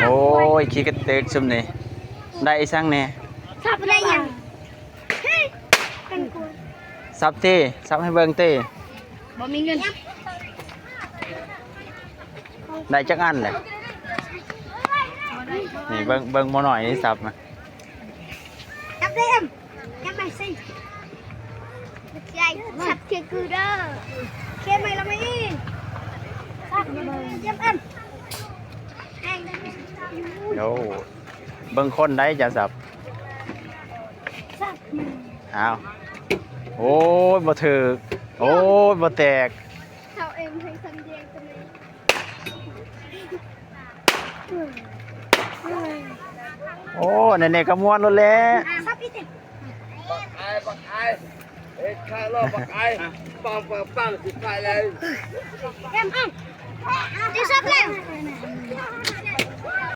โอ้ยขี้กระเตกซุ่มนี่ได้อีสั่งแหน่ ซับได้ยังกันกู ซับติซับให้เบิ่งติ บ่มีเงิน ได้จักอันแหละนี่เบิ่งบ่หน่อยนี่ซับนะ จับได้เอ็มจับไปสิใหญ่สับเทียคือเด้อเคไหมละไม่สับจับเอ็ม โอ้เบิ่งคนได้จะซับ สับ อ้าวโอ้ยบ่ถึกโอ้ยบ่แตก เขาเอ็มให้สันเดียงกันเลย โอ้นี่ๆก็ม่วนแล้วแหละ สับอีกที บักไอ้เอ็ดข้าล้อบักไอ้ปังสิไปเลย เอ็มเอ็มจะสับแล้ว